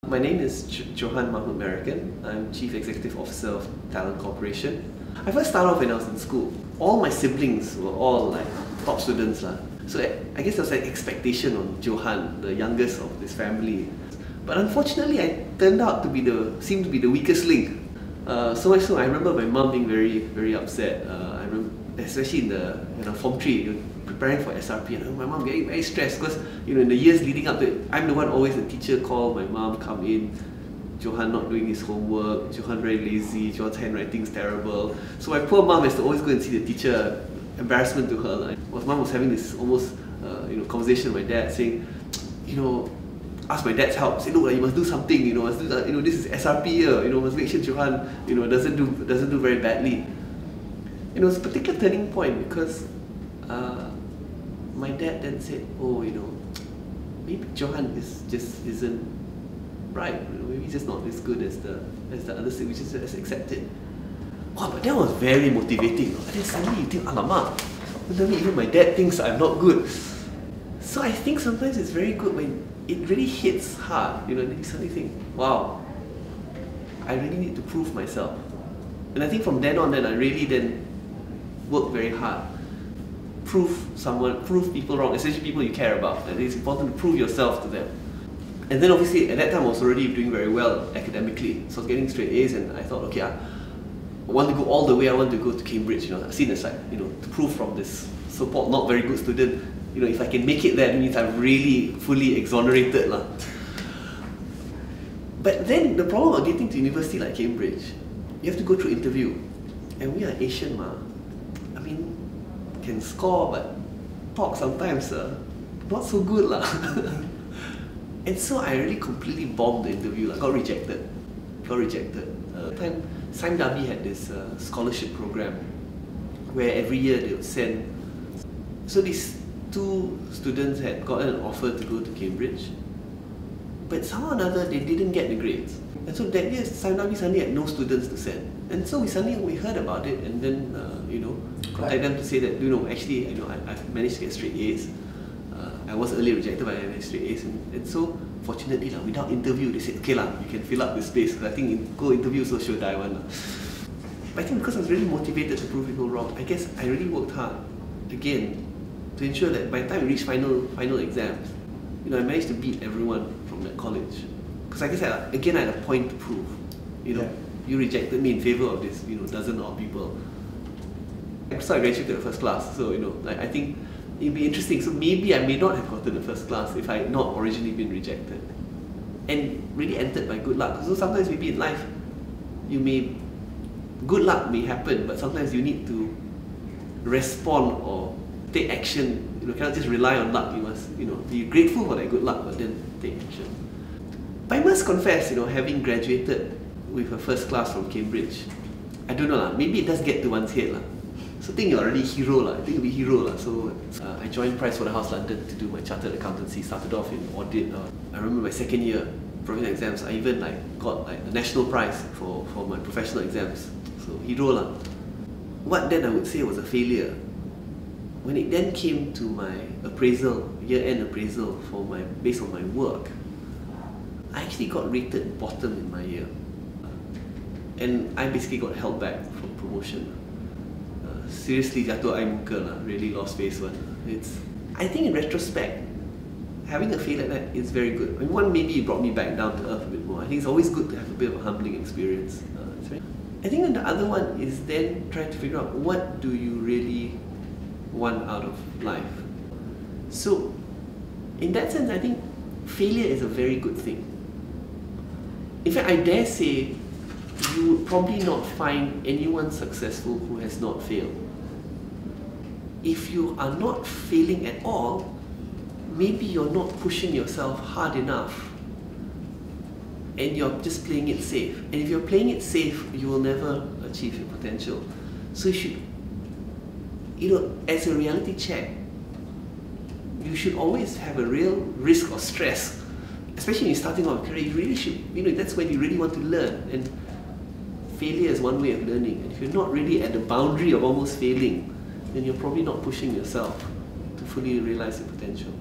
My name is Johan Merican. I'm Chief Executive Officer of Talent Corporation. I first started off when I was in school. All my siblings were all like top students. So I guess there was an expectation on Johan, the youngest of this family. But unfortunately, I turned out to seemed to be the weakest link. So much so, I remember my mum being very upset. I remember, especially in the Form 3, preparing for SRP, and my mum getting very stressed because in the years leading up to it, I'm the one always the teacher call my mum, come in, Johan not doing his homework, Johan very lazy, Johan's handwriting's terrible. So my poor mum has to always go and see the teacher, embarrassment to her. My mum was having this almost conversation with my dad saying, ask my dad's help, say, look, you must do something, must do that, this is SRP year, must make sure Johan doesn't do very badly. It was a particular turning point because my dad then said, oh, maybe Johan isn't right, maybe he's just not as good as the other thing, which is as accepted. Wow, but that was very motivating. And then suddenly you think, alamak, even my dad thinks I'm not good. So I think sometimes it's very good when it really hits hard, and you suddenly think, wow, I really need to prove myself. And I think from then on, I really then work very hard. Prove people wrong, especially people you care about. And it's important to prove yourself to them. And then obviously at that time I was already doing very well academically. So I was getting straight A's and I thought, okay, I want to go all the way, I want to go to Cambridge, I've seen this to prove from this so-called not very good student, if I can make it there, it means I'm really fully exonerated. But then the problem of getting to university like Cambridge, you have to go through interview. And we are Asian, I mean, can score, but talk sometimes not so good. And so I really completely bombed the interview, got rejected. At the time, Sime Darby had this scholarship program where every year they would send. So these two students had gotten an offer to go to Cambridge, but somehow or another they didn't get the grades. And so that year, Sime Darby suddenly had no students to send. And so we heard about it, and then contacted them to say that actually I've managed to get straight A's. I was early rejected, but I managed straight A's, and so fortunately without interview they said, okay you can fill up the space. I think go interview so sure die one. But I think because I was really motivated to prove people wrong, I guess I really worked hard again to ensure that by the time we reached final exams, I managed to beat everyone from that college. Because I guess I had a point to prove. You rejected me in favor of this, dozen of people. So I graduated first class. So I think it'd be interesting. So maybe I may not have gotten the first class if I had not originally been rejected, and really entered by good luck. So sometimes maybe in life, good luck may happen, but sometimes you need to respond or take action. You cannot just rely on luck. You must be grateful for that good luck, but then take action. But I must confess, having graduated with a first class from Cambridge, I don't know, maybe it does get to one's head. So I think you're already a hero. I think you'll be a hero. So I joined Pricewaterhouse London to do my chartered accountancy. Started off in audit. I remember my second year professional exams, I even got the national prize for my professional exams. So hero. What then I would say was a failure. When it then came to my appraisal, year-end appraisal based on my work, I actually got rated bottom in my year. And I basically got held back from promotion. Seriously, jatuh air muka really lost face one. I think in retrospect, having a fail like that is very good. I mean, one, maybe it brought me back down to earth a bit more. I think it's always good to have a bit of a humbling experience. I think the other one is then trying to figure out what do you really want out of life. So, in that sense, I think failure is a very good thing. In fact, I dare say, you would probably not find anyone successful who has not failed. If you are not failing at all, maybe you're not pushing yourself hard enough and you're just playing it safe. And if you're playing it safe, you will never achieve your potential. So you should, as a reality check, you should always have a real risk or stress. Especially when you're starting off a career, you really should, that's when you really want to learn. And failure is one way of learning. And if you're not really at the boundary of almost failing, then you're probably not pushing yourself to fully realize your potential.